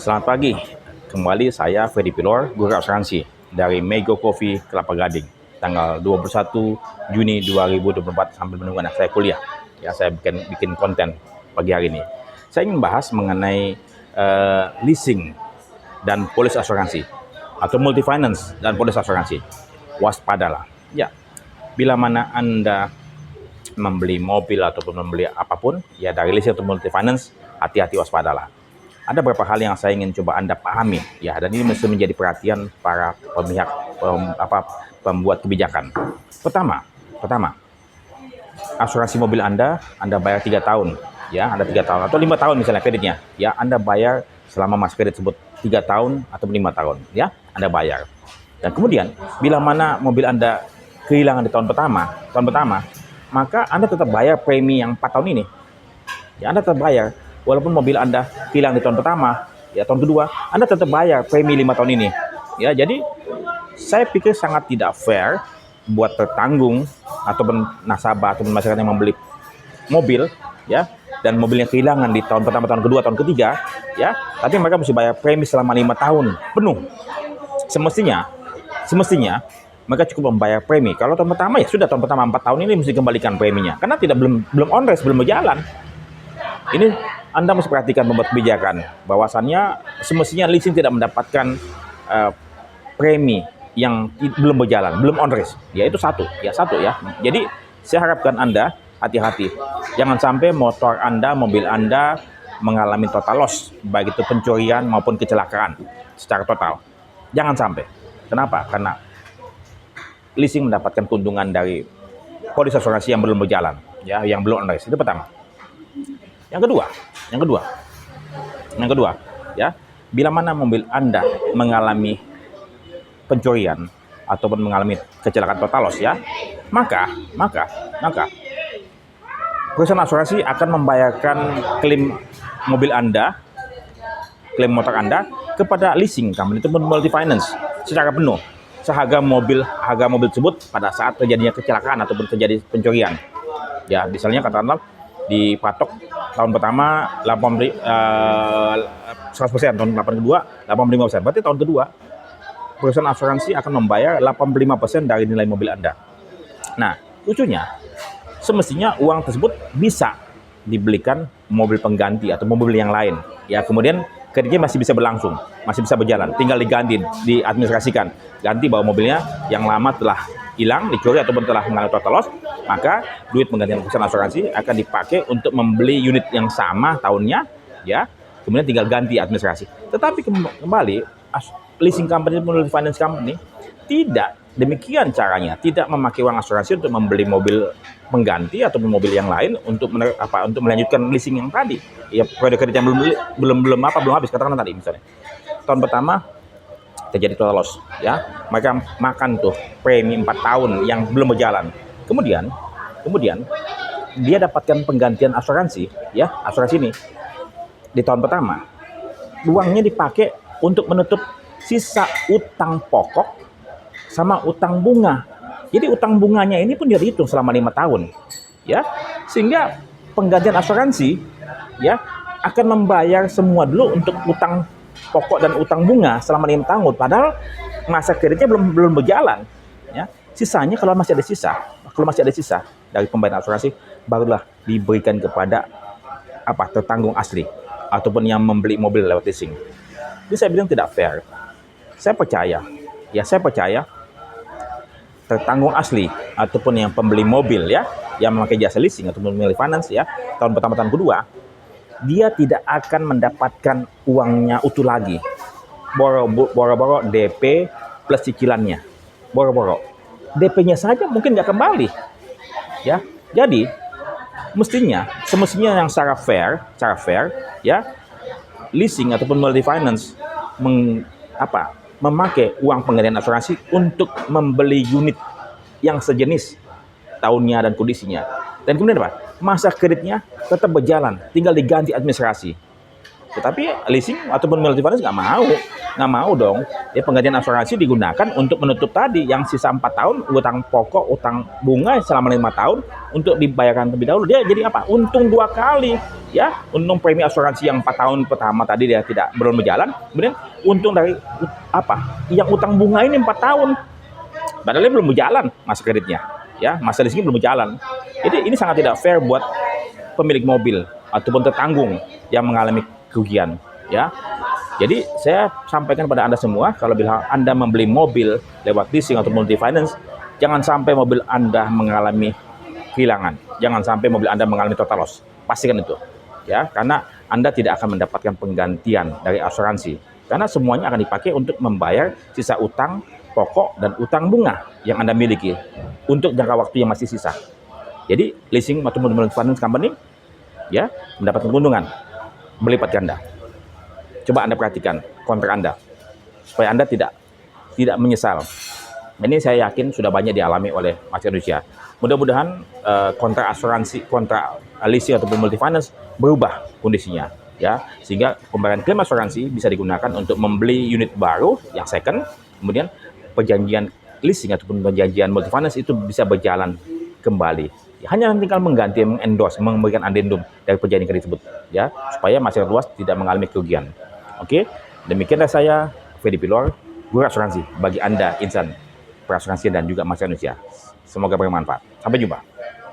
Selamat pagi, kembali saya Ferdy Pilor, guru asuransi dari Mego Coffee Kelapa Gading, tanggal 21 Juni 2024 sambil menunggu anak saya kuliah. Ya, saya bikin konten pagi hari ini. Saya ingin bahas mengenai leasing dan polis asuransi atau multi finance dan polis asuransi. Waspadalah. Ya, bila mana Anda membeli mobil ataupun membeli apapun, ya dari leasing atau multi finance, hati-hati, waspadalah. Ada beberapa hal yang saya ingin coba Anda pahami, ya, dan ini mesti menjadi perhatian para pemihak pembuat kebijakan. Pertama, asuransi mobil Anda bayar 3 tahun, ya, Anda 3 tahun atau 5 tahun misalnya kreditnya, ya, Anda bayar selama masa kredit tersebut 3 tahun atau 5 tahun, ya, Anda bayar. Dan kemudian bila mana mobil Anda kehilangan di tahun pertama, maka Anda tetap bayar premi yang 4 tahun ini. Ya, Anda tetap bayar. Walaupun mobil Anda hilang di tahun pertama, ya tahun kedua, Anda tetap bayar premi 5 tahun ini. Ya, jadi saya pikir sangat tidak fair buat tertanggung ataupun nasabah ataupun masyarakat yang membeli mobil, ya, dan mobilnya kehilangan di tahun pertama, tahun kedua, tahun ketiga, ya, tapi mereka mesti bayar premi selama 5 tahun penuh. Semestinya mereka cukup membayar premi. Kalau tahun pertama, ya sudah, tahun pertama 4 tahun ini mesti kembalikan preminya, karena belum on race, belum berjalan. Ini Anda mesti perhatikan pembuat kebijakan, bahwasannya semestinya leasing tidak mendapatkan premi yang belum berjalan, belum on race. Ya, itu satu ya. Jadi saya harapkan Anda hati-hati, jangan sampai motor Anda, mobil Anda mengalami total loss, baik itu pencurian maupun kecelakaan secara total. Jangan sampai. Kenapa? Karena leasing mendapatkan keuntungan dari polis asuransi yang belum berjalan, ya, yang belum on race. Itu pertama. Yang kedua, ya, bila mana mobil Anda mengalami pencurian ataupun mengalami kecelakaan total loss, ya, maka perusahaan asuransi akan membayarkan klaim mobil Anda, klaim motor Anda kepada leasing company itu multi finance secara penuh, seharga mobil tersebut pada saat terjadinya kecelakaan ataupun terjadi pencurian. Ya, misalnya katakanlah dipatok tahun pertama 100%, tahun kedua 85%. Berarti tahun kedua perusahaan asuransi akan membayar 85% dari nilai mobil Anda. Nah, lucunya semestinya uang tersebut bisa dibelikan mobil pengganti atau mobil yang lain. Ya, kemudian kreditnya masih bisa berlangsung, masih bisa berjalan, tinggal diganti, diadministrasikan, ganti bahwa mobilnya yang lama telah hilang, dicuri ataupun telah mengalami total loss, maka duit penggantian perusahaan asuransi akan dipakai untuk membeli unit yang sama tahunnya, ya, kemudian tinggal ganti administrasi. Tetapi kembali leasing company, finance company tidak demikian caranya, tidak memakai uang asuransi untuk membeli mobil pengganti ataupun mobil yang lain untuk melanjutkan leasing yang tadi. Ya, periode kredit yang belum habis, katakanlah tadi misalnya tahun pertama terjadi total loss, ya, mereka makan tuh premi 4 tahun yang belum berjalan. Kemudian dia dapatkan penggantian asuransi, ya, asuransi ini di tahun pertama uangnya dipakai untuk menutup sisa utang pokok sama utang bunga. Jadi utang bunganya ini pun dia hitung selama 5 tahun, ya, sehingga penggantian asuransi, ya, akan membayar semua dulu untuk utang pokok dan utang bunga selama 5 tahun, padahal masa kreditnya belum berjalan, ya. Sisanya kalau masih ada sisa dari pembayaran asuransi, barulah diberikan kepada tertanggung asli ataupun yang membeli mobil lewat leasing. Jadi saya bilang tidak fair. Saya percaya tertanggung asli ataupun yang pembeli mobil, ya, yang memakai jasa leasing ataupun memilih finance, ya, tahun pertama, tahun kedua, dia tidak akan mendapatkan uangnya utuh lagi. Boro-boro DP plus cicilannya. Boro-boro. DP-nya saja mungkin nggak kembali. Ya. Jadi, semestinya yang secara fair, ya, leasing ataupun multi finance memakai uang penggantian asuransi untuk membeli unit yang sejenis tahunnya dan kondisinya. Dan kemudian masa kreditnya tetap berjalan, tinggal diganti administrasi. Tetapi leasing ataupun multi finance nggak mau dong. Ya, penggantian asuransi digunakan untuk menutup tadi yang sisa 4 tahun utang pokok, utang bunga selama 5 tahun untuk dibayarkan terlebih dahulu. Dia jadi apa? Untung 2 kali. Ya, untung premi asuransi yang 4 tahun pertama tadi dia belum berjalan, kemudian untung dari apa? Yang utang bunga ini 4 tahun. Padahal dia belum berjalan masa kreditnya. Ya, masa leasing belum berjalan. Jadi ini sangat tidak fair buat pemilik mobil ataupun tertanggung yang mengalami kerugian, ya. Jadi saya sampaikan pada Anda semua, kalau bila Anda membeli mobil lewat leasing atau multi finance, jangan sampai mobil Anda mengalami kehilangan, jangan sampai mobil Anda mengalami total loss. Pastikan itu, ya, karena Anda tidak akan mendapatkan penggantian dari asuransi, karena semuanya akan dipakai untuk membayar sisa utang pokok dan utang bunga yang Anda miliki untuk jangka waktu yang masih sisa. Jadi leasing atau multi finance company, ya, mendapatkan keuntungan berlipat ganda. Coba Anda perhatikan kontrak Anda supaya Anda tidak menyesal. Ini saya yakin sudah banyak dialami oleh masyarakat Indonesia. Mudah-mudahan kontrak asuransi, kontrak leasing ataupun multi finance berubah kondisinya, ya, sehingga pembayaran klaim asuransi bisa digunakan untuk membeli unit baru yang second, kemudian perjanjian leasing ataupun perjanjian multi finance itu bisa berjalan kembali. Hanya tinggal mengganti, mengendorse, memberikan addendum dari perjanjian kredit tersebut, ya, supaya masyarakat luas tidak mengalami kerugian. Oke, demikianlah saya, Fedi Pilor, guru asuransi bagi Anda insan perasuransian dan juga masyarakat Indonesia. Semoga bermanfaat. Sampai jumpa.